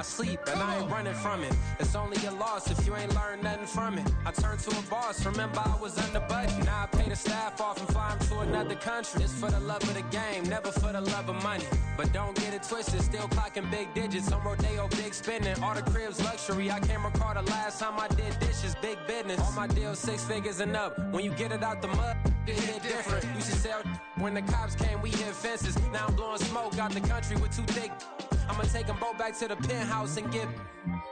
my sleep, and I ain't running from it. It's only a loss if you ain't learned nothing from it. I turned to a boss, remember I was under budget. Now I pay the staff off and fly them to another country. It's for the love of the game, never for the love of money. But don't get it twisted, still clocking big digits. On Rodeo, big spending, all the cribs luxury. I can't recall the last time I did dishes, big business. All my deals 6 figures and up. When you get it out the mud, it hit different. Used to sell when the cops came, we hit fences. Now I'm blowing smoke out the country with 2 thick. I'ma take them both back to the penthouse and get.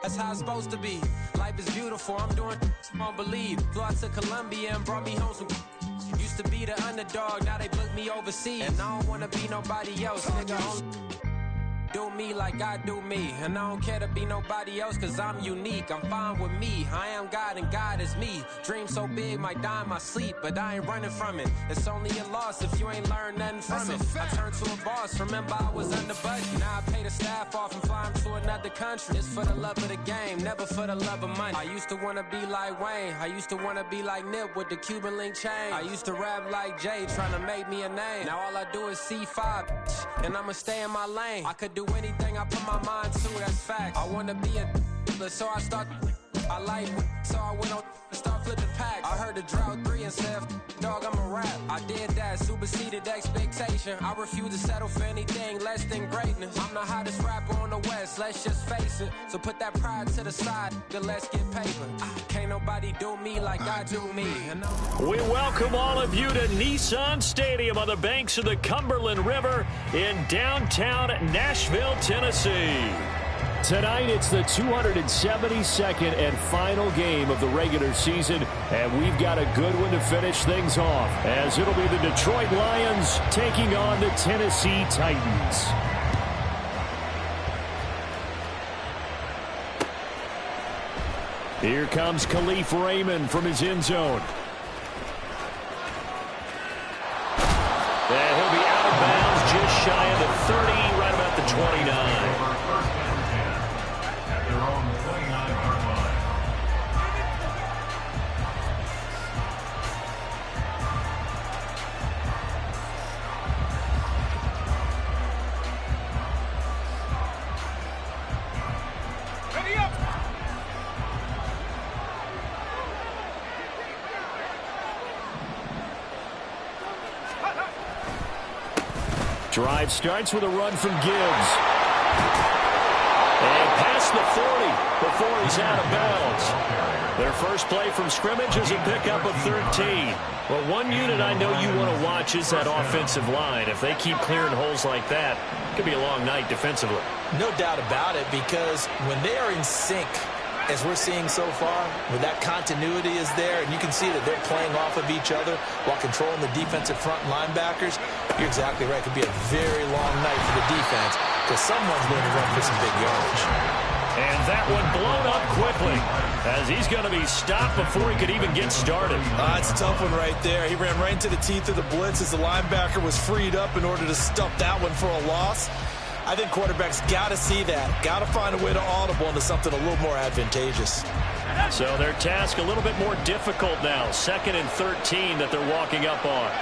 That's how it's supposed to be. Life is beautiful, I'm doing I don't believe. Flew out to Colombia and brought me home some. Used to be the underdog, now they book me overseas. And I don't wanna be nobody else, nigga. Do me like I do me, and I don't care to be nobody else, cause I'm unique. I'm fine with me, I am God and God is me. Dream so big, might die in my sleep, but I ain't running from it. It's only a loss if you ain't learned nothing from it. I turned to a boss, remember I was under budget. Now I pay the staff off and fly them to another country. It's for the love of the game, never for the love of money. I used to wanna be like Wayne, I used to wanna be like Nip with the Cuban link chain. I used to rap like Jay, trying to make me a name. Now all I do is C5, and I'ma stay in my lane. I could do anything I put my mind to, that's fact. I wanna be a so I start. I like so I went on and start flipping packs. I heard the drought 3 and said, dog, I'm a rap. I did that, superseded expectation. I refuse to settle for anything less than greatness. I'm the hottest rapper on the West, let's just face it. So put that pride to the side, then let's get paper. Can't nobody do me like I do me. We welcome all of you to Nissan Stadium on the banks of the Cumberland River in downtown Nashville, Tennessee. Tonight, it's the 272nd and final game of the regular season, and we've got a good one to finish things off, as it'll be the Detroit Lions taking on the Tennessee Titans. Here comes Khalif Raymond from his end zone. And he'll be out of bounds just shy of the 30, right about the 29. Drive starts with a run from Gibbs. And past the 40 before he's out of bounds. Their first play from scrimmage is a pickup of 13. Well, one unit I know you want to watch is that offensive line. If they keep clearing holes like that, it could be a long night defensively. No doubt about it, because when they are in sync, as we're seeing so far, where that continuity is there, and you can see that they're playing off of each other while controlling the defensive front linebackers, you're exactly right. It could be a very long night for the defense because someone's going to run for some big yardage. And that one blown up quickly as he's going to be stopped before he could even get started. It's a tough one right there. He ran right into the teeth of the blitz as the linebacker was freed up in order to stop that one for a loss. I think quarterbacks got to see that. Got to find a way to audible into something a little more advantageous. So their task a little bit more difficult now. 2nd and 13 that they're walking up on.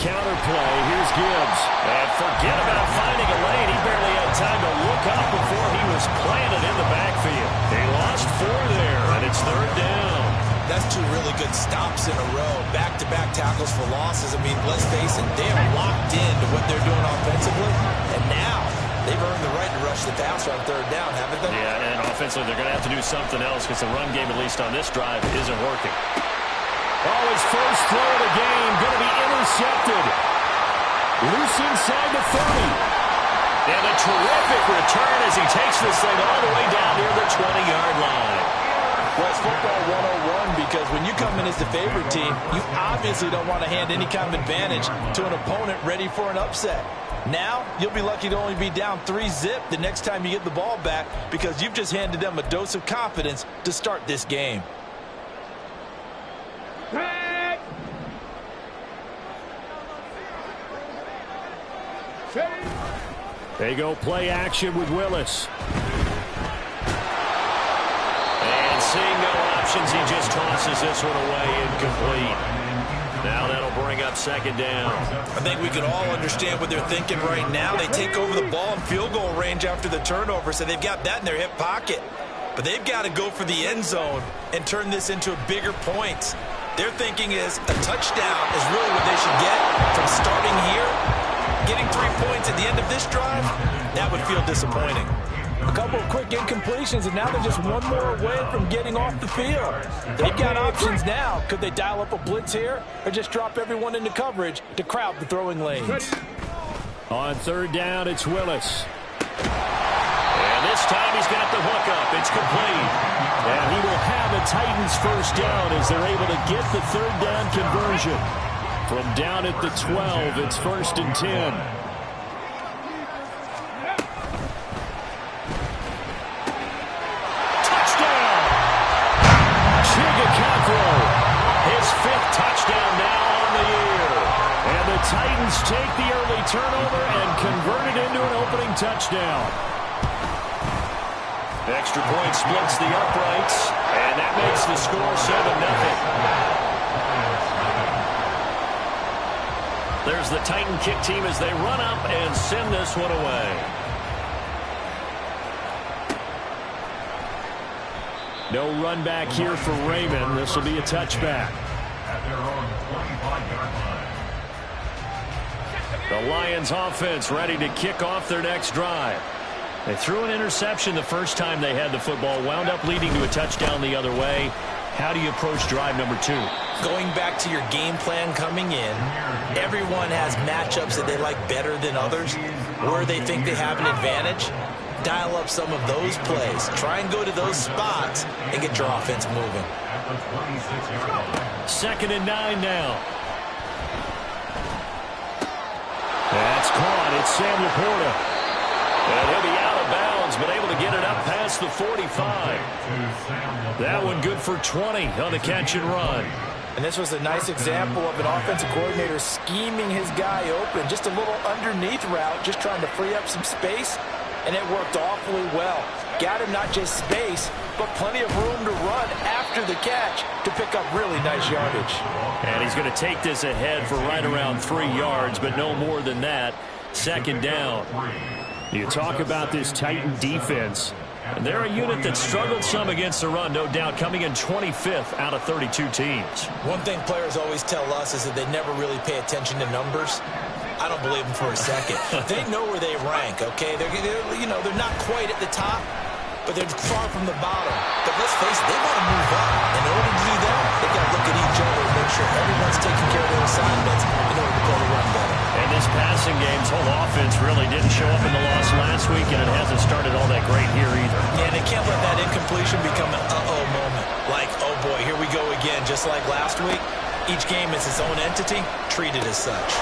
Counter play. Here's Gibbs. And forget about finding a lane. He barely had time to look up before he was planted in the backfield. They lost 4 there, and it's 3rd down. That's 2 really good stops in a row. Back-to-back tackles for losses. I mean, let's face it, they are locked into what they're doing offensively. And now they've earned the right to rush the passer on 3rd down, haven't they? Yeah, and offensively they're going to have to do something else because the run game, at least on this drive, isn't working. Oh, his first throw of the game going to be intercepted. Loose inside the 30. And a terrific return as he takes this thing all the way down near the 20-yard line. Well, it's football 101 because when you come in as the favorite team, you obviously don't want to hand any kind of advantage to an opponent ready for an upset. Now, you'll be lucky to only be down 3-zip the next time you get the ball back because you've just handed them a dose of confidence to start this game. They go play action with Willis. And seeing no options, he just tosses this one away incomplete. Now that'll bring up second down. I think we could all understand what they're thinking right now. They take over the ball in field goal range after the turnover, so they've got that in their hip pocket. But they've got to go for the end zone and turn this into a bigger point. Their thinking is a touchdown is really what they should get from starting here. Getting 3 points at the end of this drive, that would feel disappointing. A couple of quick incompletions, and now they're just one more away from getting off the field. They've got options now. Could they dial up a blitz here or just drop everyone into coverage to crowd the throwing lanes? On third down, it's Willis. And this time he's got the hook up. It's complete. And he will have a Titans first down as they're able to get the third down conversion. From down at the 12, it's 1st and 10. His 5th touchdown now on the year. And the Titans take the early turnover and convert it into an opening touchdown. Extra point splits the uprights, and that makes the score 7-0. There's the Titan kick team as they run up and send this one away. No run back here for Raymond. This will be a touchback. The Lions offense ready to kick off their next drive. They threw an interception the first time they had the football, wound up leading to a touchdown the other way. How do you approach drive number 2? Going back to your game plan coming in, everyone has matchups that they like better than others, where they think they have an advantage. Dial up some of those plays. Try and go to those spots and get your offense moving. 2nd and 9 now. That's caught. It's Sam Laporta. And he'll be out of bounds, but able to get it up past the 45. That one good for 20 on the catch and run. And this was a nice example of an offensive coordinator scheming his guy open. Just a little underneath route, just trying to free up some space. And it worked awfully well. Got him not just space, but plenty of room to run after the catch to pick up really nice yardage. And he's going to take this ahead for right around 3 yards, but no more than that. 2nd down. You talk about this Titan defense. And they're a unit that struggled some against the run, no doubt, coming in 25th out of 32 teams. One thing players always tell us is that they never really pay attention to numbers. I don't believe them for a second. They know where they rank, okay? They're not quite at the top, but they're far from the bottom. But let's face it, they want to move up. In order to do that, they've got to look at each other and make sure everyone's taking care of their assignments in order to play the run better. And this passing game's whole offense really didn't show up in the loss last week, and it hasn't started all that great here either. Yeah, they can't let that incompletion become an uh-oh moment. Like, oh boy, here we go again, just like last week. Each game is its own entity, treated as such.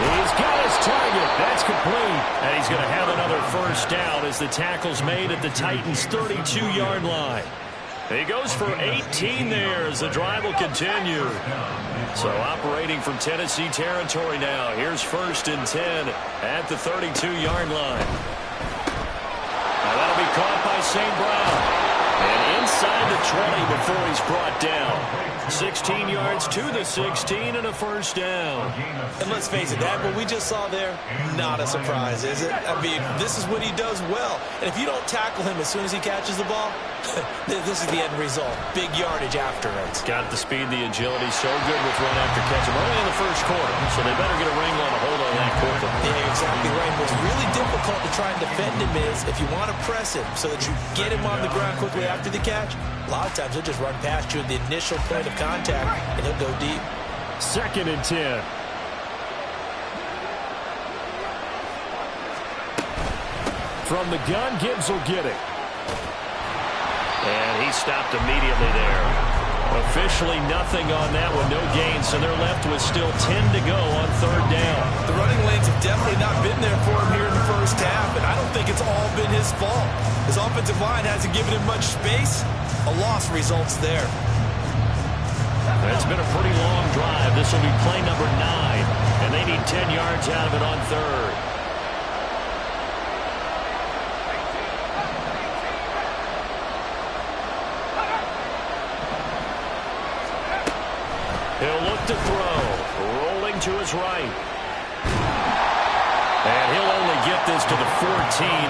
He's got his target. That's complete. And he's going to have another first down as the tackle's made at the Titans' 32-yard line. He goes for 18 there as the drive will continue. So operating from Tennessee territory now. Here's 1st and 10 at the 32-yard line. Now that'll be caught by St. Brown. And inside the 20 before he's brought down. 16 yards to the 16 and a first down. And let's face it, that what we just saw there, not a surprise, is it? I mean, this is what he does well. And if you don't tackle him as soon as he catches the ball, this is the end result. Big yardage afterwards. Got the speed, the agility, so good with run after catch. We're only in the first quarter, so they better get a wrangle and a hold on that quickly. Yeah, exactly right. What's really difficult to try and defend him is if you want to press him so that you get him on the ground quickly after the catch, a lot of times he'll just run past you at the initial point of contact, and he'll go deep. 2nd and 10. From the gun, Gibbs will get it. And he stopped immediately there. Officially nothing on that one, no gain, so they're left with still 10 to go on 3rd down. The running lanes have definitely not been there for him here in the first half, and I don't think it's all been his fault. His offensive line hasn't given him much space. A loss results there. It's been a pretty long drive. This will be play number 9, and they need 10 yards out of it on 3rd. He'll look to throw. Turn to his right. And he'll only get this to the 14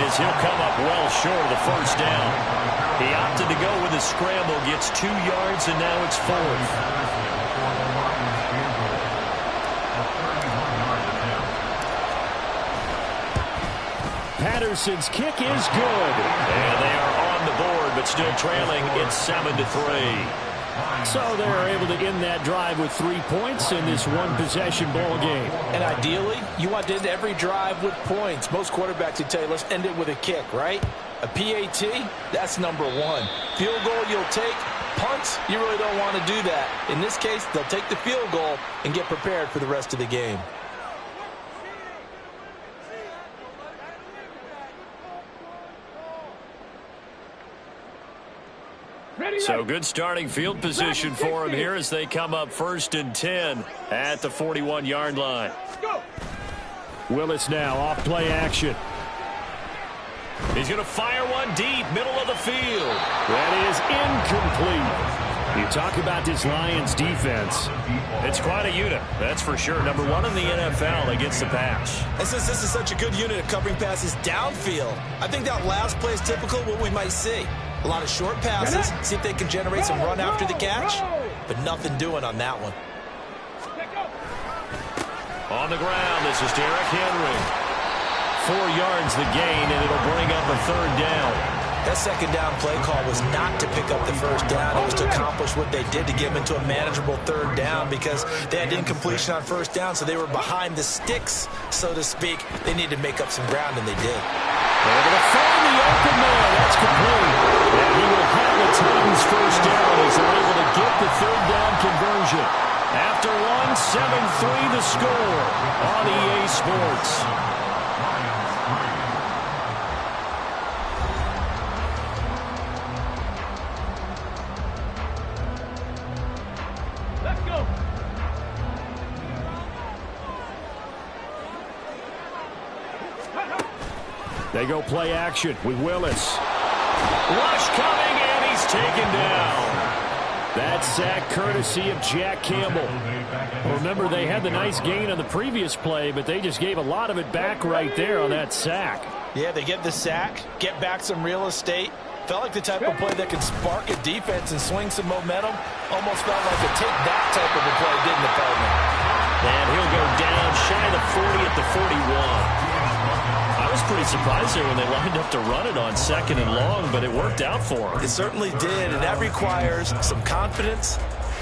as he'll come up well short of the first down. He opted to go with a scramble, gets 2 yards, and now it's 4th. Patterson's kick is good. And they are on the board, but still trailing. It's 7-3. So they're able to end that drive with 3 points in this one-possession ball game. And ideally, you want to end every drive with points. Most quarterbacks would tell you, let's end it with a kick, right? A PAT, that's number 1. Field goal you'll take. Punts, you really don't want to do that. In this case, they'll take the field goal and get prepared for the rest of the game. So good starting field position for him here as they come up 1st and 10 at the 41-yard line. Willis now off play action. He's going to fire one deep, middle of the field. That is incomplete. You talk about this Lions defense. It's quite a unit, that's for sure. Number 1 in the NFL against the pass. And since this is such a good unit of covering passes downfield, I think that last play is typical of what we might see. A lot of short passes, see if they can generate some run after the catch, but nothing doing on that one. On the ground, this is Derrick Henry. 4 yards the gain, and it'll bring up a 3rd down. That second down play call was not to pick up the first down. It was to accomplish what they did to get them into a manageable 3rd down because they had incompletion on first down, so they were behind the sticks, so to speak. They needed to make up some ground, and they did. They're going to find the open man. That's complete. And he will have the Titans first down as they're able to get the 3rd down conversion. After 7-3 the score on EA Sports. They go play action with Willis. Rush coming, and he's taken down. That sack courtesy of Jack Campbell. Remember, they had the nice gain on the previous play, but they just gave a lot of it back right there on that sack. Yeah, they get the sack, get back some real estate. Felt like the type of play that can spark a defense and swing some momentum. Almost felt like a take that type of a play, didn't it, partner? And he'll go down shy of the 40 at the 41. I was pretty surprised there when they lined up to run it on 2nd and long, but it worked out for them. It certainly did, and that requires some confidence,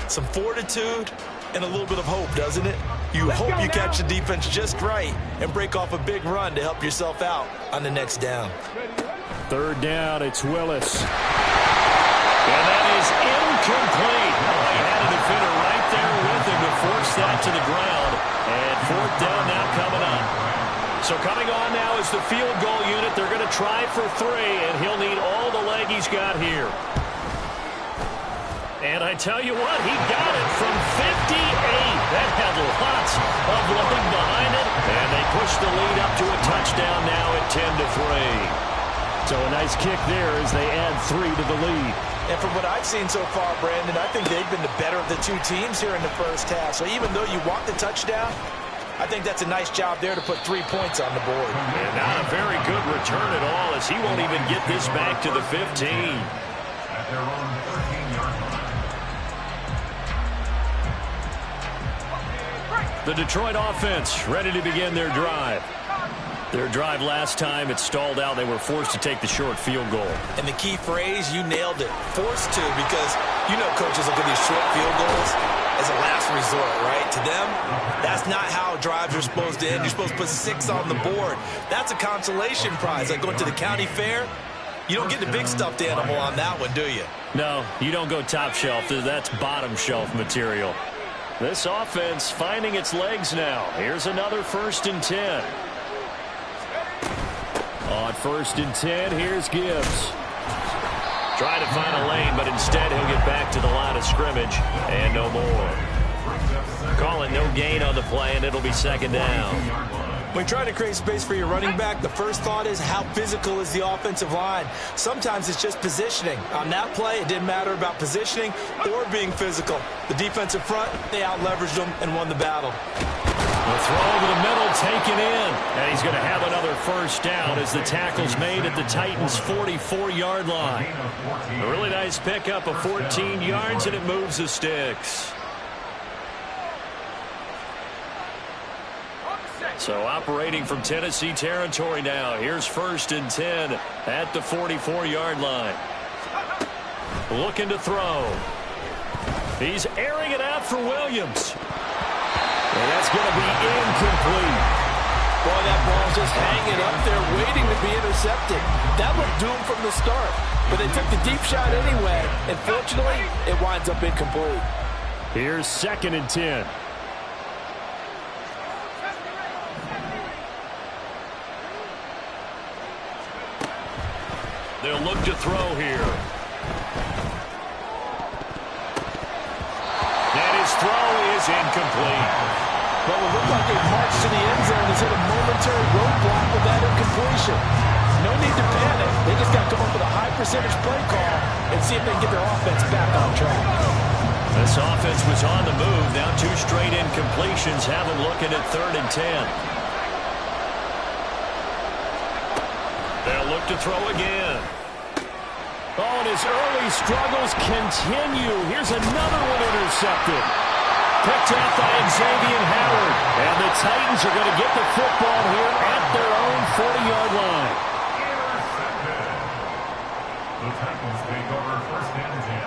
some fortitude, and a little bit of hope, doesn't it? You hope you catch the defense just right and break off a big run to help yourself out on the next down. 3rd down, it's Willis. And that is incomplete. Oh, he had a defender right there with him to force that to the ground. And 4th down now coming up. So coming on now is the field goal unit. They're going to try for 3, and he'll need all the leg he's got here. And I tell you what, he got it from 58. That had lots of leg behind it. And they push the lead up to a touchdown now at 10-3. So a nice kick there as they add 3 to the lead. And from what I've seen so far, Brandon, I think they've been the better of the 2 teams here in the first half. So even though you want the touchdown, I think that's a nice job there to put 3 points on the board. And not a very good return at all as he won't even get this back to the 15. The Detroit offense ready to begin their drive. Their drive last time, it stalled out. They were forced to take the short field goal. And the key phrase, you nailed it. Forced to, because you know coaches look at these short field goals as a last resort, right? To them, that's not how drives are supposed to end. You're supposed to put 6 on the board. That's a consolation prize. Like going to the county fair, you don't get the big stuffed animal on that one, do you? No, you don't go top shelf. That's bottom shelf material. This offense finding its legs now. Here's another 1st and 10. On 1st and 10, here's Gibbs. Trying to find a lane, but instead he'll get back to the line of scrimmage. And no more. Calling no gain on the play, and it'll be 2nd down. When you're trying to create space for your running back, the first thought is how physical is the offensive line. Sometimes it's just positioning. On that play, it didn't matter about positioning or being physical. The defensive front, they out-leveraged them and won the battle. The throw over the middle taken in. And he's going to have another first down as the tackle's made at the Titans' 44-yard line. A really nice pickup of 14 yards, and it moves the sticks. So operating from Tennessee territory now. Here's 1st and 10 at the 44-yard line. Looking to throw. He's airing it out for Williams. And that's going to be incomplete. Boy, that ball's just hanging up there waiting to be intercepted. That looked doomed from the start. But they took the deep shot anyway. And fortunately, it winds up incomplete. Here's 2nd and 10. They'll look to throw here. And his throw is incomplete. Well, it looked like a march to the end zone is hit a momentary roadblock with that incompletion. No need to panic. They just got to come up with a high percentage play call and see if they can get their offense back on track. This offense was on the move. Now 2 straight incompletions have them looking at 3rd and 10. They'll look to throw again. Oh, and his early struggles continue. Here's another one intercepted. Picked out by Xavier Howard. And the Titans are going to get the football here at their own 40-yard line. The Titans take over 1st and 10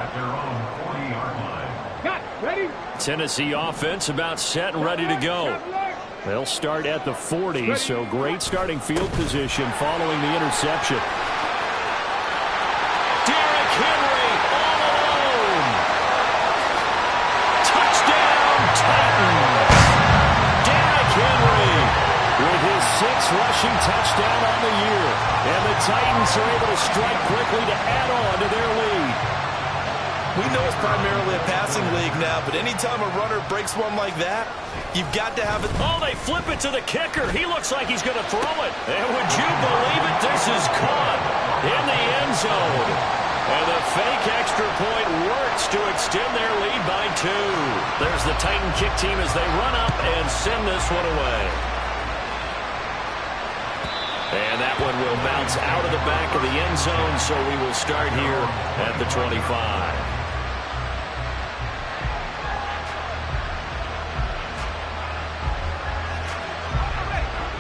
at their own 40-yard line. Cut. Ready? Tennessee offense about set and ready to go. They'll start at the 40, so great starting field position following the interception. Derrick Henry all alone. Touchdown, Titans. Derrick Henry with his 6th rushing touchdown on the year. And the Titans are able to strike quickly to add on to their lead. We know it's primarily a passing league now, but anytime a runner breaks one like that, you've got to have it. Oh, they flip it to the kicker. He looks like he's going to throw it. And would you believe it? This is caught in the end zone. And the fake extra point works to extend their lead by 2. There's the Titan kick team as they run up and send this one away. And that one will bounce out of the back of the end zone, so we will start here at the 25.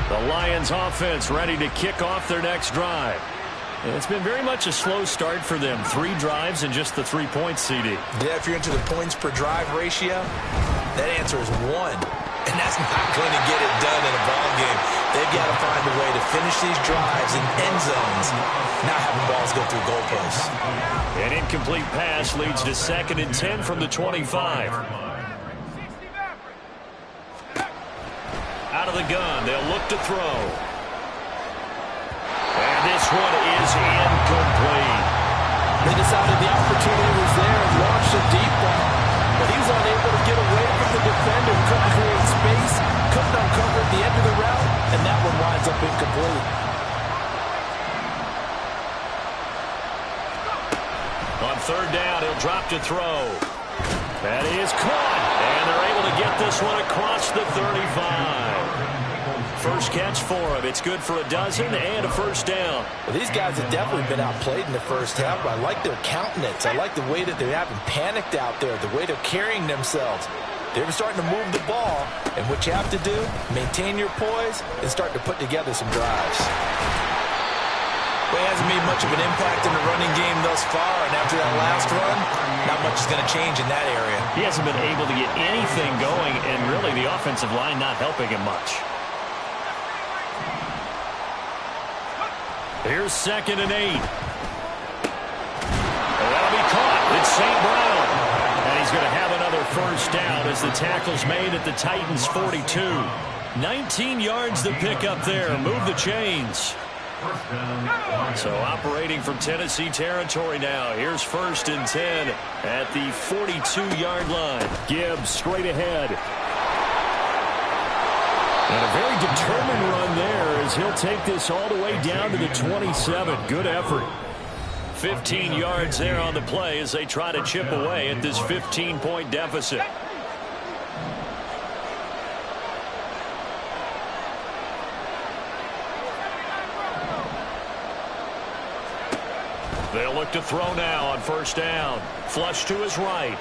The Lions offense ready to kick off their next drive. And it's been very much a slow start for them. 3 drives and just the 3 points, CD. Yeah, if you're into the points per drive ratio, that answer is 1. And that's not going to get it done in a ball game. They've got to find a way to finish these drives in end zones, not having balls go through goalposts. An incomplete pass leads to 2nd and 10 from the 25. Out of the gun, they'll look to throw. And this one is incomplete. They decided the opportunity was there and launched a deep ball. But he was unable to get away from the defender, couldn't create space, couldn't uncover at the end of the route, and that one winds up incomplete. On 3rd down, he'll drop to throw. That is caught, and they're able to get this one across the 35. First catch for him. It's good for a dozen and a first down. Well, these guys have definitely been outplayed in the first half, but I like their countenance. I like the way that they haven't panicked out there, the way they're carrying themselves. They're starting to move the ball, and what you have to do, maintain your poise and start to put together some drives. Well, he hasn't made much of an impact in the running game thus far, and after that last run, not much is going to change in that area. He hasn't been able to get anything going, and really the offensive line not helping him much. Here's 2nd and 8. And that'll be caught. It's St. Brown. And he's going to have another first down as the tackle's made at the Titans' 42. 19 yards to pick up there. Move the chains. So operating from Tennessee territory now. Here's 1st and 10 at the 42-yard line. Gibbs straight ahead. And a very determined run there as he'll take this all the way down to the 27. Good effort. 15 yards there on the play as they try to chip away at this 15-point deficit. They'll look to throw now on first down. Flush to his right.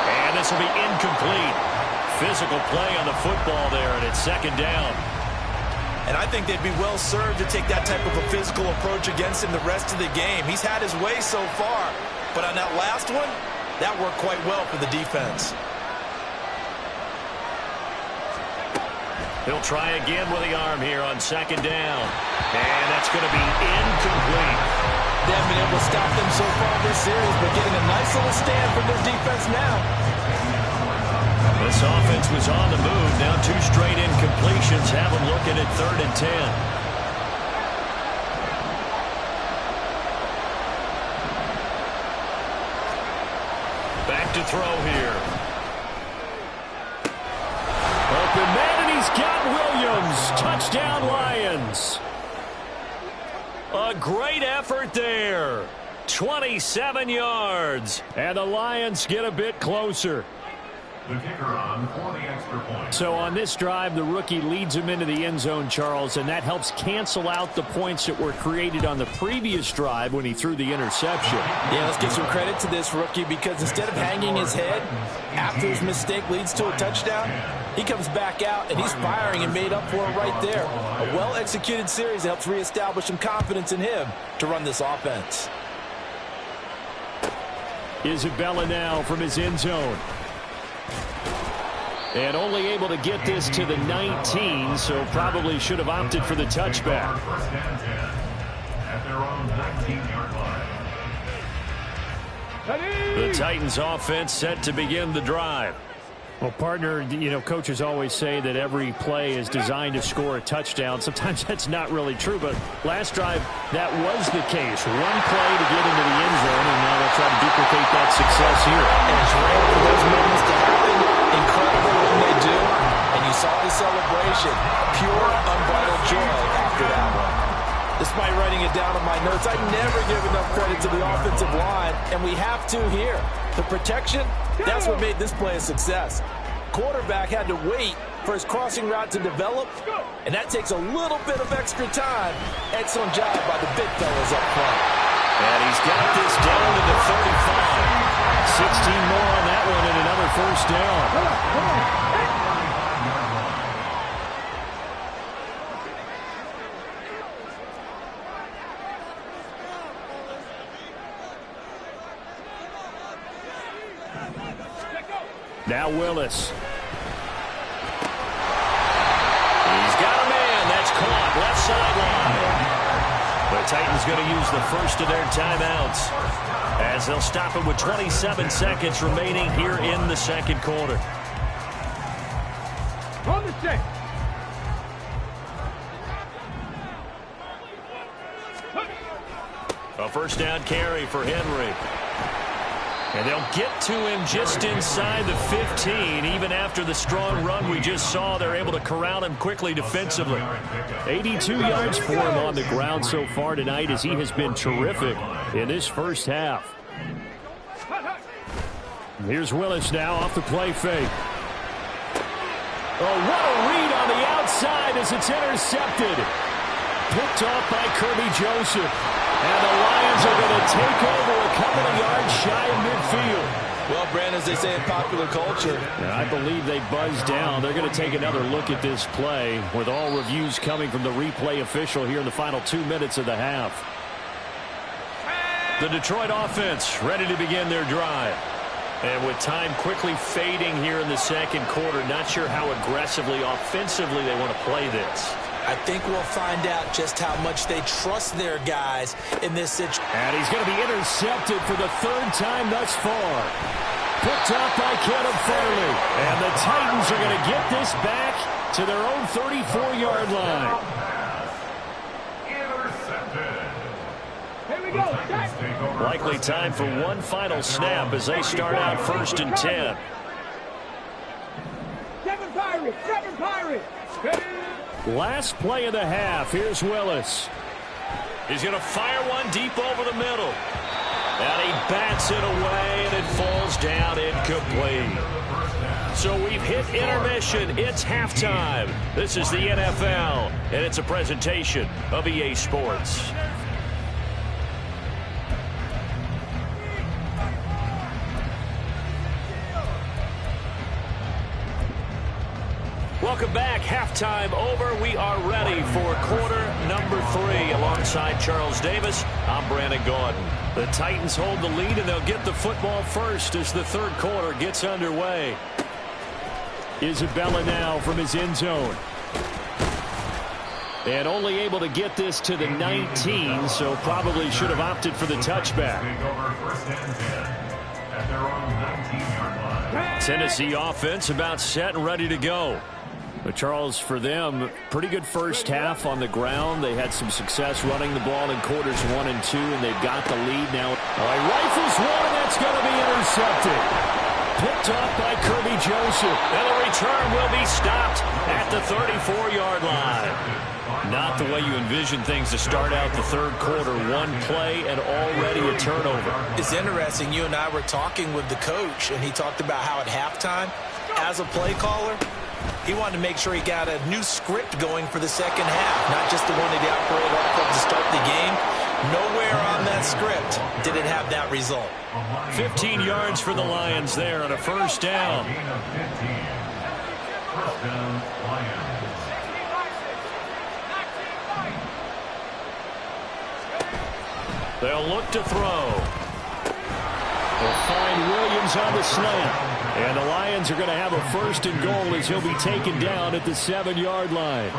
And this will be incomplete. Physical play on the football there, and it's second down. And I think they'd be well served to take that type of a physical approach against him the rest of the game. He's had his way so far, but on that last one, that worked quite well for the defense. He'll try again with the arm here on second down. And that's going to be incomplete. They haven't been able to stop them so far this series, but getting a nice little stand from their defense now. This offense was on the move. Now 2 straight incompletions have them looking at 3rd and 10. Back to throw here. Open man, and he's got Williams. Touchdown, Lions. A great effort there. 27 yards. And the Lions get a bit closer. The kicker on for the extra point. So on this drive, the rookie leads him into the end zone, Charles, and that helps cancel out the points that were created on the previous drive when he threw the interception. Yeah, let's give some credit to this rookie, because instead of hanging his head after his mistake leads to a touchdown, he comes back out and he's firing and made up for it right there. A well-executed series helps reestablish some confidence in him to run this offense. Isabella now from his end zone. And only able to get this to the 19, so probably should have opted for the touchback. First and 10 at their own 19-yard line. The Titans offense set to begin the drive. Well, partner, you know, coaches always say that every play is designed to score a touchdown. Sometimes that's not really true, but last drive, that was the case. One play to get into the end zone, and now they'll try to duplicate that success here. And it's rare for those moments to happen. Incredible when they do. And you saw the celebration. Pure, unbridled joy after that one. Despite writing it down in my notes, I never give enough credit to the offensive line, and we have to here. The protection, that's what made this play a success. Quarterback had to wait for his crossing route to develop, and that takes a little bit of extra time. Excellent job by the big fellas up front. And he's got this down to the 35. 16 more on that one and another first down. Now Willis. He's got a man. That's caught. Left sideline. The Titans going to use the first of their timeouts as they'll stop it with 27 seconds remaining here in the second quarter. On the stick. A first down carry for Henry. And they'll get to him just inside the 15. Even after the strong run we just saw, they're able to corral him quickly defensively. 82 yards for him on the ground so far tonight, as he has been terrific in this first half. Here's Willis now off the play fake. Oh, what a read on the outside as it's intercepted. Picked off by Kirby Joseph. And the Lions are going to take over a couple of yards shy of midfield. Well, Brandon, as they say in popular culture, And I believe they buzzed down. They're going to take another look at this play, with all reviews coming from the replay official here in the final 2 minutes of the half. The Detroit offense ready to begin their drive. And with time quickly fading here in the second quarter, not sure how aggressively, offensively they want to play this. I think we'll find out just how much they trust their guys in this situation. And he's going to be intercepted for the 3rd time thus far. Picked up by Caleb Farley. And the Titans are going to get this back to their own 34-yard line. Intercepted. Here we go. Likely time for one final snap as they start out 1st and 10. Seven Pirates. Last play of the half. Here's Willis. He's going to fire one deep over the middle. And he bats it away, and it falls down incomplete. So we've hit intermission. It's halftime. This is the NFL, and it's a presentation of EA Sports. Welcome back. Halftime over. We are ready for quarter number 3. Alongside Charles Davis, I'm Brandon Gaudin. The Titans hold the lead, and they'll get the football first as the third quarter gets underway. Isabella now from his end zone. And only able to get this to the 19, so probably should have opted for the touchback. Tennessee offense about set and ready to go. But Charles, for them, pretty good first half on the ground. They had some success running the ball in quarters 1 and 2, and they've got the lead now. He rifles one, and that's going to be intercepted. Picked up by Kirby Joseph. And the return will be stopped at the 34-yard line. Not the way you envision things to start out the third quarter. One play and already a turnover. It's interesting. You and I were talking with the coach, and he talked about how at halftime, as a play caller, he wanted to make sure he got a new script going for the second half, not just the one that he operated off of to start the game. Nowhere on that script did it have that result. 15 yards for the Lions there on a first down. First down, Lions. They'll look to throw. They'll find Williams on the slant. And the Lions are going to have a first and goal as he'll be taken down at the 7-yard line.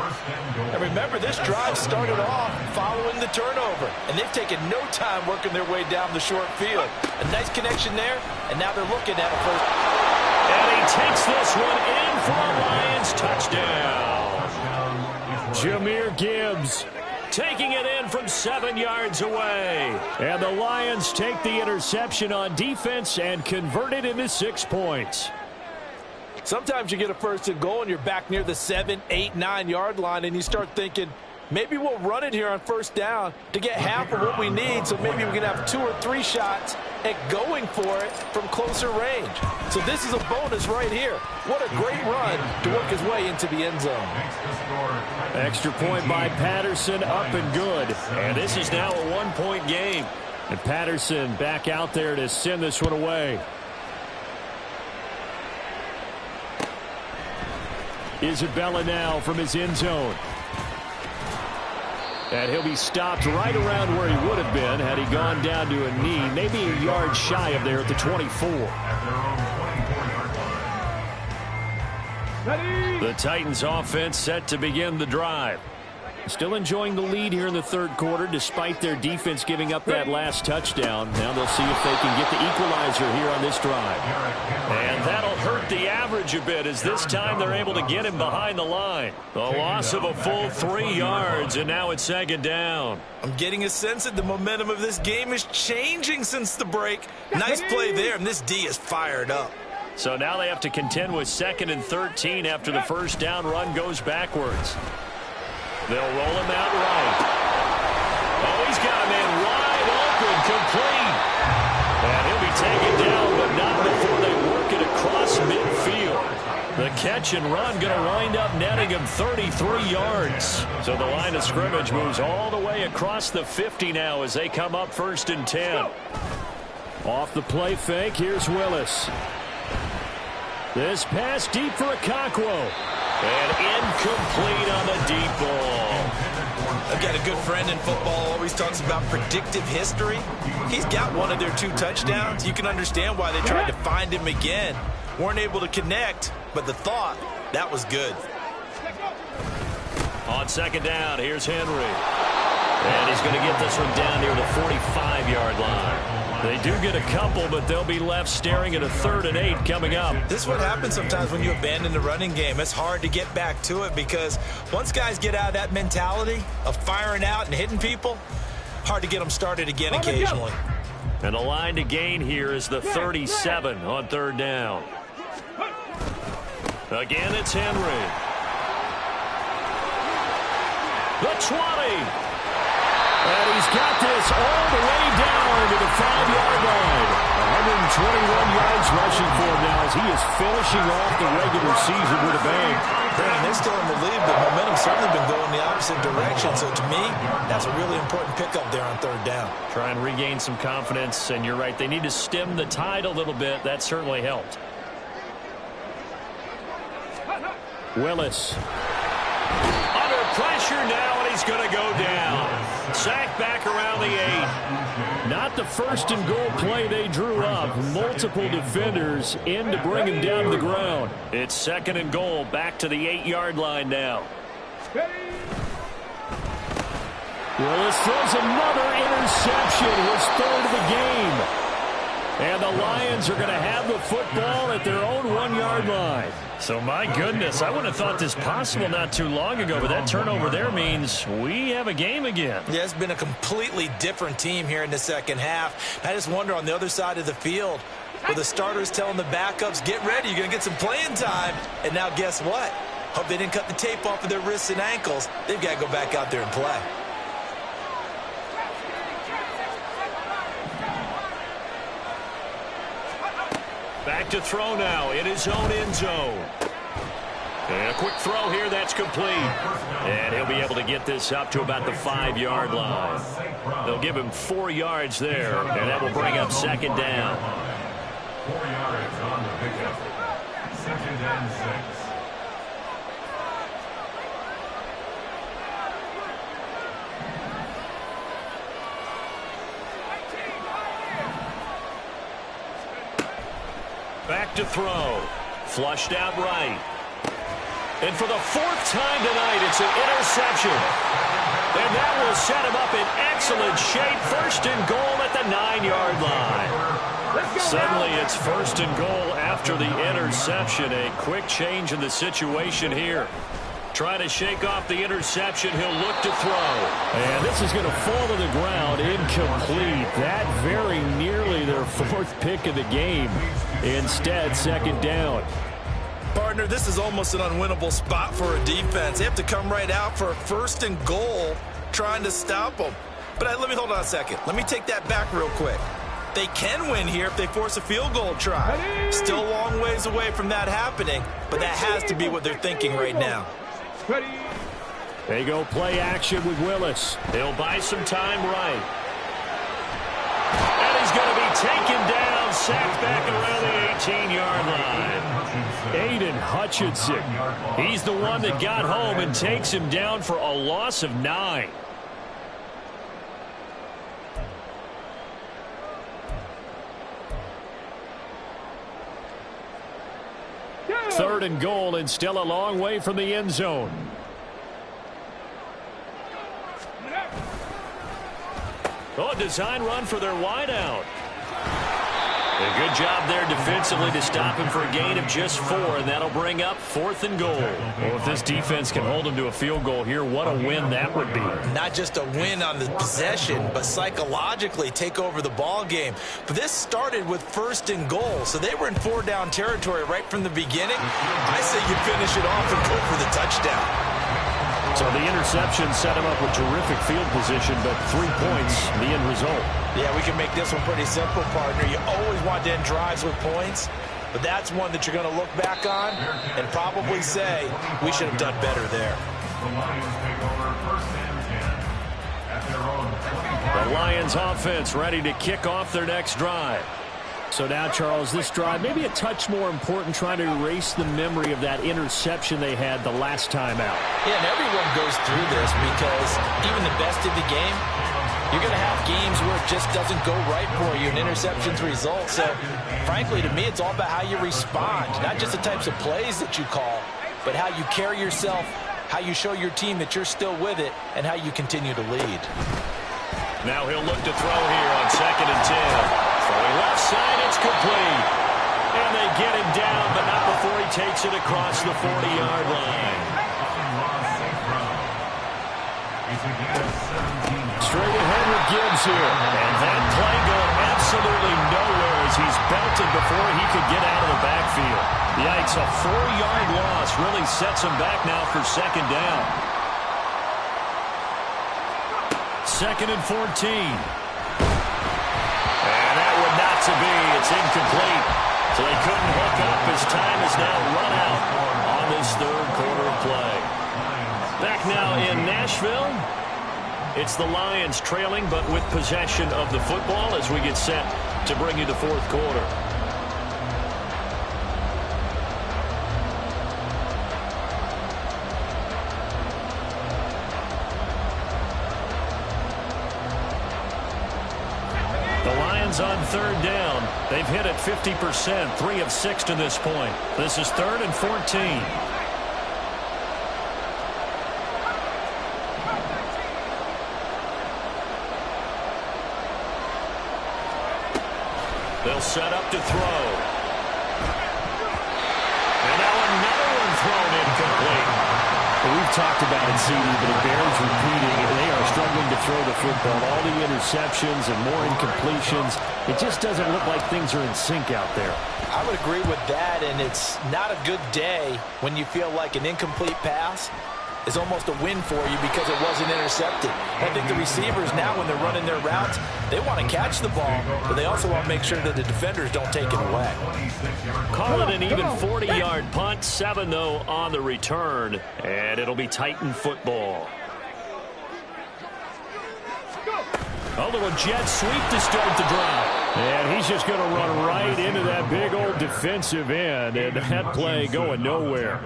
And remember, this drive started off following the turnover. And they've taken no time working their way down the short field. A nice connection there, and now they're looking at a first. And he takes this one in for a Lions touchdown. Jahmyr Gibbs taking it in from 7 yards away. And the Lions take the interception on defense and convert it into 6 points. Sometimes you get a first and goal and you're back near the 7, 8, 9-yard line, and you start thinking, maybe we'll run it here on first down to get half of what we need, so maybe we can have 2 or 3 shots at going for it from closer range. So this is a bonus right here. What a great run to work his way into the end zone. Extra point by Patterson, up and good. And this is now a 1-point game. And Patterson back out there to send this one away. Isabella now from his end zone. And he'll be stopped right around where he would have been had he gone down to a knee, maybe a yard shy of there at the 24. The Titans offense set to begin the drive. Still enjoying the lead here in the third quarter despite their defense giving up that last touchdown. Now they'll see if they can get the equalizer here on this drive. And that'll hurt the average a bit as this time they're able to get him behind the line. The loss of a full 3 yards, and now it's second down. I'm getting a sense that the momentum of this game is changing since the break. Nice play there, and this D is fired up. So now they have to contend with 2nd and 13 after the first down run goes backwards. They'll roll him out right. Oh, he's got a man wide open, complete. And he'll be taken down, but not before they work it across midfield. The catch and run going to wind up netting him 33 yards. So the line of scrimmage moves all the way across the 50 now as they come up 1st and 10. Off the play fake, here's Willis. This pass deep for Okonkwo. And incomplete on the deep ball. I've got a good friend in football, always talks about predictive history. He's got one of their 2 touchdowns. You can understand why they tried to find him again. Weren't able to connect, but the thought, that was good. On second down, here's Henry. And he's going to get this one down near the 45-yard line. They do get a couple, but they'll be left staring at a 3rd and 8 coming up. This is what happens sometimes when you abandon the running game. It's hard to get back to it because once guys get out of that mentality of firing out and hitting people, hard to get them started again occasionally. And the line to gain here is the 37 on 3rd down. Again, it's Henry. The 20. And he's got this all the way down to the 5-yard line. 121 yards rushing for him now as he is finishing off the regular season with a bang. Brandon, they're still in the lead, but momentum's certainly been going the opposite direction. So to me, that's a really important pickup there on 3rd down. Try and regain some confidence, and you're right. They need to stem the tide a little bit. That certainly helped. Willis. Under pressure now, and he's going to go down. Sacked back around the 8. Not the first and goal play they drew up. Multiple defenders in to bring him down to the ground. It's second and goal, back to the 8-yard line now. Willis throws another interception, his third of the game. And the Lions are going to have the football at their own 1-yard line. So, my goodness, I wouldn't have thought this possible not too long ago, but that turnover there means we have a game again. Yeah, it's been a completely different team here in the second half. I just wonder on the other side of the field, where the starters telling the backups, get ready, you're going to get some playing time. And now guess what? Hope they didn't cut the tape off of their wrists and ankles. They've got to go back out there and play. Back to throw now in his own end zone. And a quick throw here, that's complete. And he'll be able to get this up to about the 5-yard line. They'll give him 4 yards there, and that will bring up second down. 4 yards on the pickup. Second and 6. Back to throw. Flushed out right. And for the 4th time tonight, it's an interception. And that will set him up in excellent shape. First and goal at the 9-yard line. Suddenly it's first and goal after the interception. A quick change in the situation here. Trying to shake off the interception. He'll look to throw. And this is going to fall to the ground incomplete. That very nearly their 4th pick of the game. Instead, second down. Partner, this is almost an unwinnable spot for a defense. They have to come right out for a first and goal trying to stop them. But let me hold on a second. Let me take that back real quick. They can win here if they force a field goal try. Still a long ways away from that happening, but that has to be what they're thinking right now. They go play action with Willis. He'll buy some time right. And he's going to be taken down, sacked back around the 18-yard line. Aiden Hutchinson. He's the one that got home and takes him down for a loss of 9. Third and goal, and still a long way from the end zone. Oh, design run for their wideout. A good job there defensively to stop him for a gain of just 4, and that'll bring up 4th and goal. Well, if this defense can hold him to a field goal here, what a win that would be. Not just a win on the possession, but psychologically take over the ball game. But this started with first and goal, so they were in 4-down territory right from the beginning. I say you finish it off and go for the touchdown. So the interception set him up with terrific field position, but 3 points, the end result. Yeah, we can make this one pretty simple, partner. You always want to end drives with points, but that's one that you're going to look back on and probably say, we should have done better there. The Lions take over first and 10 at their own 25. The Lions offense ready to kick off their next drive. So now, Charles, this drive maybe a touch more important, trying to erase the memory of that interception they had the last time out. Yeah, and everyone goes through this because even the best of the game, you're going to have games where it just doesn't go right for you, and interceptions result. So, frankly, to me, it's all about how you respond, not just the types of plays that you call, but how you carry yourself, how you show your team that you're still with it, and how you continue to lead. Now he'll look to throw here on second and 10. Throwing left side, it's complete. And they get him down, but not before he takes it across the 40-yard line. Straight ahead with Gibbs here. And that play going absolutely nowhere as he's belted before he could get out of the backfield. Yikes, a 4-yard loss really sets him back now for second down. Second and 14. And that would not to be. It's incomplete. So they couldn't hook up as time is now run out on this third quarter of play. Back now in Nashville. It's the Lions trailing, but with possession of the football as we get set to bring you the fourth quarter. The Lions on third down. They've hit it 50%, 3 of 6 to this point. This is 3rd and 14. They'll set up to throw. And now another one thrown incomplete. Well, we've talked about it, CD, but it bears repeating. They are struggling to throw the football. All the interceptions and more incompletions. It just doesn't look like things are in sync out there. I would agree with that, and it's not a good day when you feel like an incomplete pass is almost a win for you because it wasn't intercepted. I think the receivers now, when they're running their routes, they want to catch the ball, but they also want to make sure that the defenders don't take it away. Call it an even 40-yard punt. 7, though, on the return, and it'll be Titan football. A little jet sweep to start the drive. And he's just going to run right into that big old defensive end, and that play going nowhere.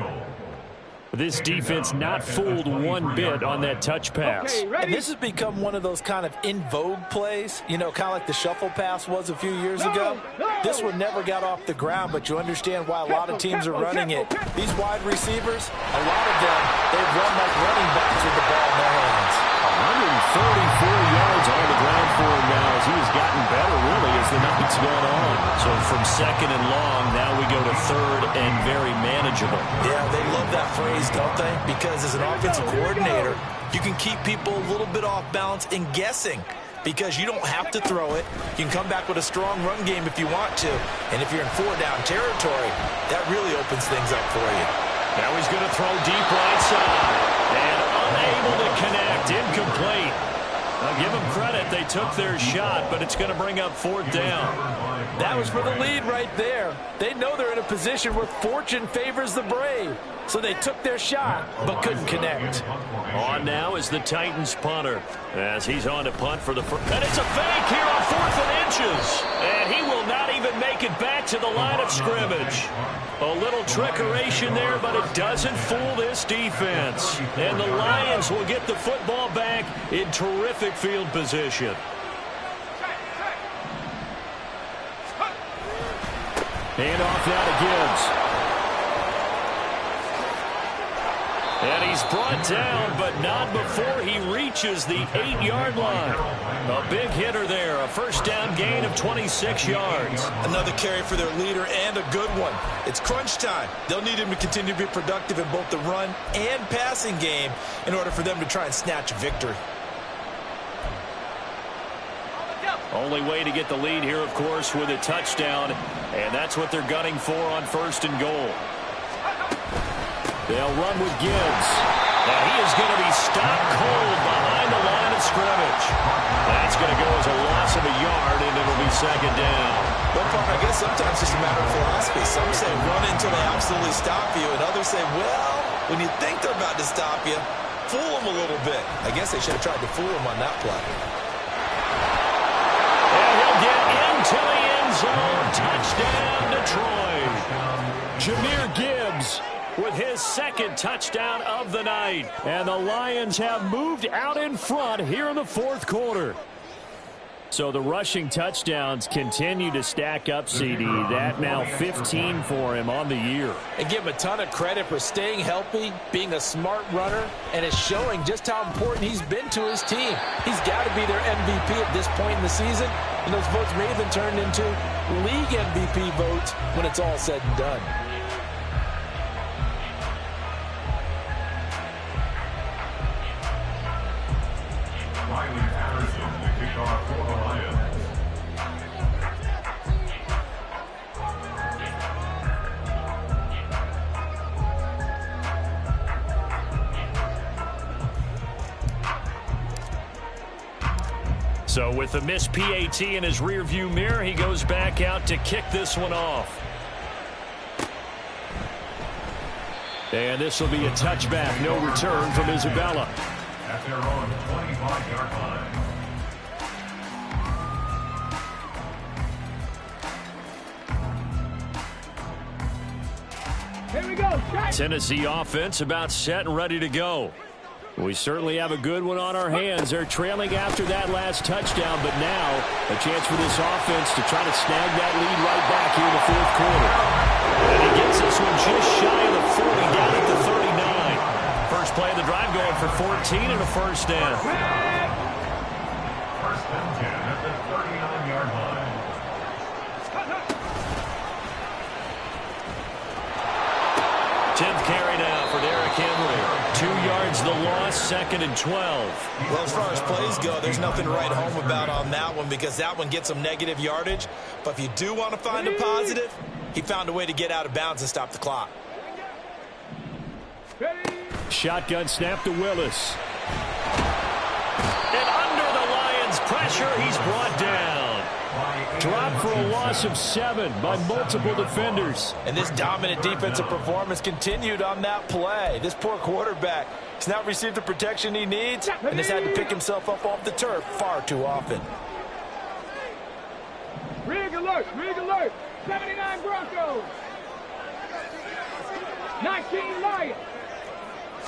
This defense not fooled one bit on that touch pass. Okay, And this has become one of those kind of in vogue plays, you know, kind of like the shuffle pass was a few years ago. This one never got off the ground, but you understand why a lot of teams are running it. These wide receivers, a lot of them, they've run like running backs with the ball in their hands. 134 yards on the ground for him now as he has gotten better, really, as the night's gone on. So from 2nd and long, now we go to 3rd and very manageable. Yeah, they love that phrase, don't they? Because as an offensive coordinator, you can keep people a little bit off balance and guessing because you don't have to throw it. You can come back with a strong run game if you want to. And if you're in 4-down territory, that really opens things up for you. Now he's going to throw deep right side. And unable to connect. Incomplete. I'll give them credit. They took their shot, but it's going to bring up 4th down. That was for the lead right there. They know they're in a position where fortune favors the brave. So they took their shot, but couldn't connect. On now is the Titans punter as he's on to punt for the first. And it's a fake here on 4th and inches. And he will not even make it back to the line of scrimmage. A little trickeration there, but it doesn't fool this defense. And the Lions will get the football back in terrific field position. Hand off now to Gibbs. And he's brought down, but not before he reaches the 8-yard line. A big hitter there, a first down gain of 26 yards. Another carry for their leader and a good one. It's crunch time. They'll need him to continue to be productive in both the run and passing game in order for them to try and snatch a victory. Only way to get the lead here, of course, with a touchdown, and that's what they're gunning for on 1st and goal. They'll run with Gibbs. And he is going to be stopped cold behind the line of scrimmage. That's going to go as a loss of a yard, and it'll be 2nd down. Well, Parker, I guess sometimes it's just a matter of philosophy. Some say run until they absolutely stop you, and others say, well, when you think they're about to stop you, fool them a little bit. I guess they should have tried to fool them on that play. And he'll get into the end zone. Touchdown, Detroit. Jahmyr Gibbs with his 2nd touchdown of the night. And the Lions have moved out in front here in the 4th quarter. So the rushing touchdowns continue to stack up, CD. That now 15 for him on the year. And give him a ton of credit for staying healthy, being a smart runner, and it's showing just how important he's been to his team. He's got to be their MVP at this point in the season, and those votes may even turn into league MVP votes when it's all said and done. So with the missed PAT in his rearview mirror, he goes back out to kick this one off. And this will be a touchback, no return from Isabella. At their own 25-yard line. Here we go. Shot. Tennessee offense about set and ready to go. We certainly have a good one on our hands. They're trailing after that last touchdown, but now a chance for this offense to try to snag that lead right back here in the fourth quarter. And he gets this one just shy of the 40, down at the 39. First play of the drive going for 14 and a first down. First and 10 at the 39-yard line. 10th carry now for Derrick Henry. 2 yards the loss, second and 12. Well, as far as plays go, there's nothing to write home about on that one because that one gets some negative yardage. But if you do want to find a positive, he found a way to get out of bounds and stop the clock. Shotgun snap to Willis. And under the Lions' pressure, he's brought down. Dropped for a loss of 7 by multiple defenders. And this dominant defensive performance continued on that play. This poor quarterback has not received the protection he needs and has had to pick himself up off the turf far too often. Rig alert, 79 Broncos. 19 Lions.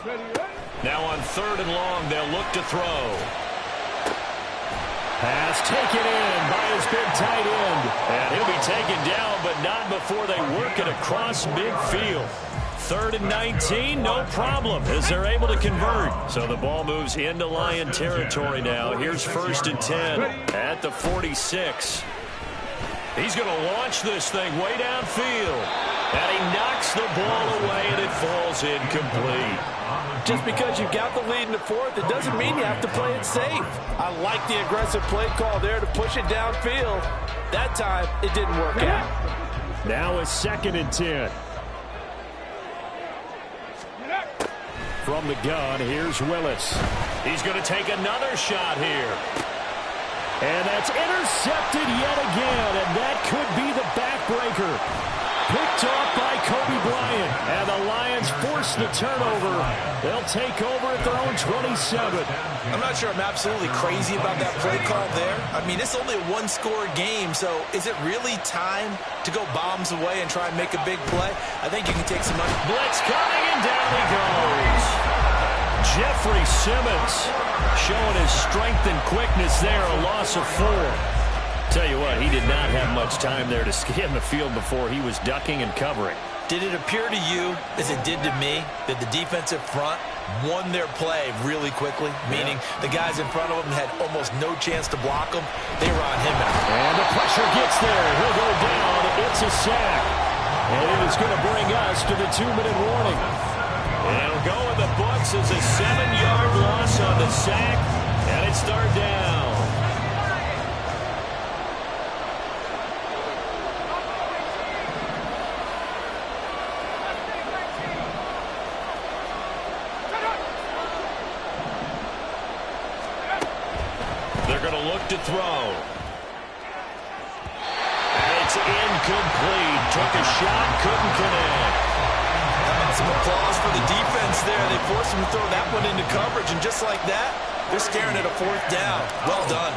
Ready, ready? Now on 3rd and long, they'll look to throw. Pass taken in by his big tight end. And he'll be taken down, but not before they work it across midfield. 3rd and 19, no problem, as they're able to convert. So the ball moves into Lion territory now. Here's 1st and 10 at the 46. He's going to launch this thing way downfield. And he knocks the ball away, and it falls incomplete. Just because you've got the lead in the fourth, it doesn't mean you have to play it safe. I like the aggressive play call there to push it downfield. That time, it didn't work out. Now a 2nd and 10. From the gun, here's Willis. He's going to take another shot here. And that's intercepted yet again, and that could be the backbreaker. Picked off by Kobe Bryant, and the Lions force the turnover. They'll take over at their own 27. I'm not sure I'm absolutely crazy about that play call there. I mean, it's only a one-score game, so is it really time to go bombs away and try and make a big play? I think you can take some money. Blitz coming, and down he goes. Jeffrey Simmons showing his strength and quickness there, a loss of 4. Tell you what, he did not have much time there to scan the field before he was ducking and covering. Did it appear to you, as it did to me, that the defensive front won their play really quickly? Meaning the guys in front of them had almost no chance to block them. They were on him now. And the pressure gets there. He'll go down. It's a sack. And it is going to bring us to the 2-minute warning. And it'll go in the books as a 7-yard loss on the sack. And it's 3rd down. They're going to look to throw. And it's incomplete. Took a shot, couldn't connect. Some applause for the defense there. They forced him to throw that one into coverage, and just like that, they're staring at a 4th down. Well done.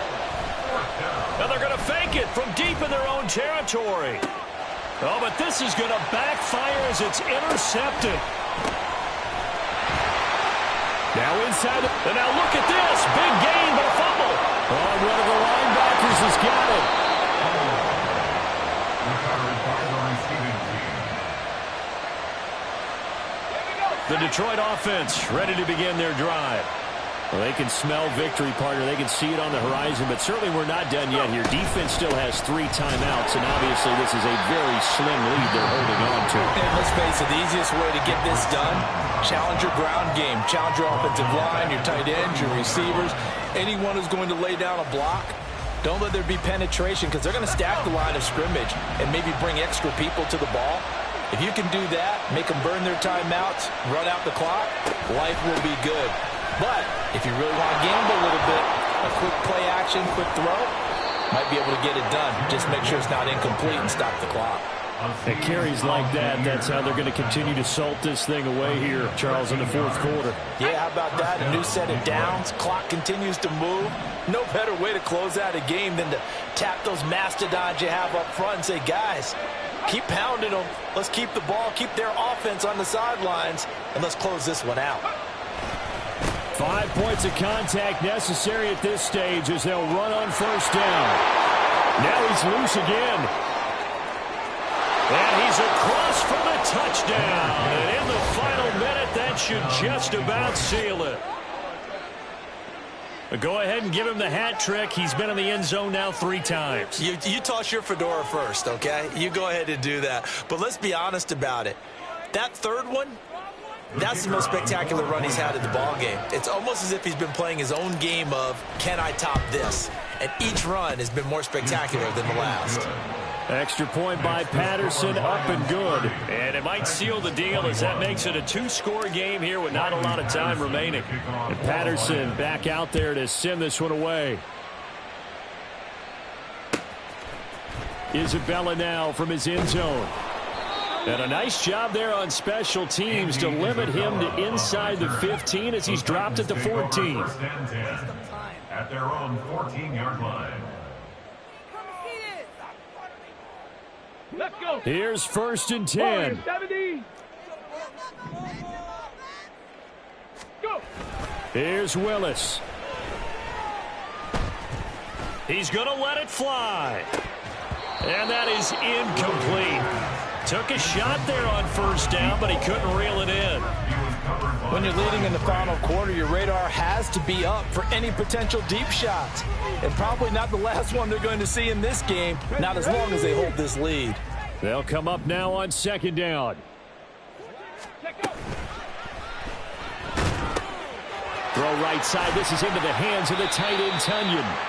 And they're going to fake it from deep in their own territory. Oh, but this is going to backfire as it's intercepted. Now inside. And now look at this. Big gain, but a fumble. Oh, one of the linebackers has got it. The Detroit offense ready to begin their drive. Well, they can smell victory, partner. They can see it on the horizon, but certainly we're not done yet here. Defense still has 3 timeouts, and obviously this is a very slim lead they're holding on to. And let's face it, the easiest way to get this done, challenge your ground game. Challenge your offensive line, your tight ends, your receivers, anyone who's going to lay down a block. Don't let there be penetration because they're going to stack the line of scrimmage and maybe bring extra people to the ball. If you can do that, make them burn their timeouts, run out the clock, life will be good. But if you really want to gamble a little bit, a quick play action, quick throw, might be able to get it done. Just make sure it's not incomplete and stop the clock. And carries like that, that's how they're going to continue to salt this thing away here, Charles, in the 4th quarter. Yeah, how about that? A new set of downs. Clock continues to move. No better way to close out a game than to tap those mastodons you have up front and say, guys, keep pounding them. Let's keep the ball, keep their offense on the sidelines, and let's close this one out. 5 points of contact necessary at this stage as they'll run on first down. Now he's loose again. And he's across for the touchdown. And in the final minute, that should just about seal it. But go ahead and give him the hat trick. He's been in the end zone now 3 times. You toss your fedora first, okay? You go ahead and do that. But let's be honest about it. That third one, that's the most spectacular run he's had in the ballgame. It's almost as if he's been playing his own game of, can I top this? And each run has been more spectacular than the last. Extra point by Patterson, up and good. And it might seal the deal as that makes it a 2-score game here with not a lot of time remaining. And Patterson back out there to send this one away. Isabella now from his end zone. And a nice job there on special teams to limit him to inside the 15 as he's dropped it to 14. At their own 14-yard line. Let's go. Here's 1st and 10. 70. Go. Here's Willis. He's going to let it fly. And that is incomplete. Took a shot there on first down, but he couldn't reel it in. When you're leading in the final quarter, your radar has to be up for any potential deep shots. And probably not the last one they're going to see in this game, not as long as they hold this lead. They'll come up now on 2nd down. Throw right side. This is into the hands of the tight end, Tunyon.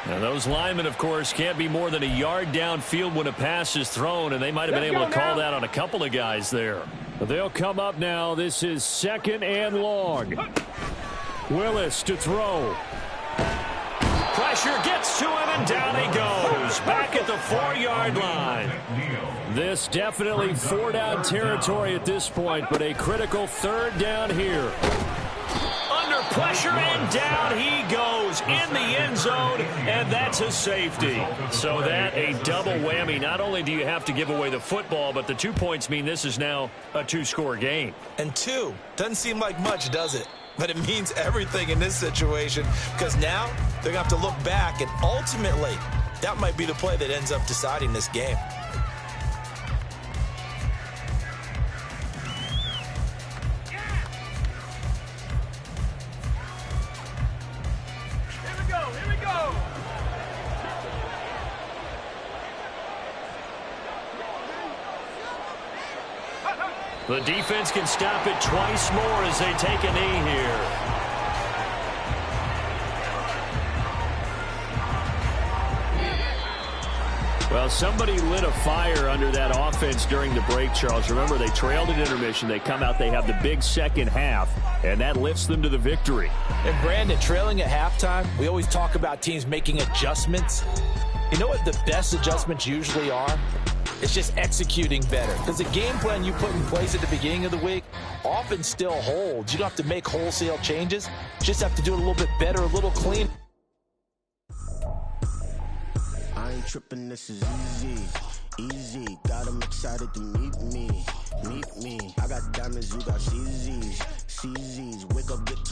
Now those linemen, of course, can't be more than a yard downfield when a pass is thrown, and they might have been able to call that on a couple of guys there. But they'll come up now. This is 2nd and long. Willis to throw. Pressure gets to him, and down he goes. Back at the 4-yard line. This definitely 4-down territory at this point, but a critical 3rd down here. Under pressure, and down he goes in the end zone, and that's a safety. So that a double whammy. Not only do you have to give away the football, but the 2 points mean this is now a 2-score game. And 2 doesn't seem like much, does it? But it means everything in this situation, because now they're going to have to look back, and ultimately that might be the play that ends up deciding this game. The defense can stop it twice more as they take a knee here. Well, somebody lit a fire under that offense during the break, Charles. Remember, they trailed at intermission. They come out, they have the big second half, and that lifts them to the victory. And Brandon, trailing at halftime, we always talk about teams making adjustments. You know what the best adjustments usually are? It's just executing better. Because the game plan you put in place at the beginning of the week often still holds. You don't have to make wholesale changes. You just have to do it a little bit better, a little cleaner. I ain't tripping, this is easy. Easy, got them excited to meet me. I got diamonds, you got CZs.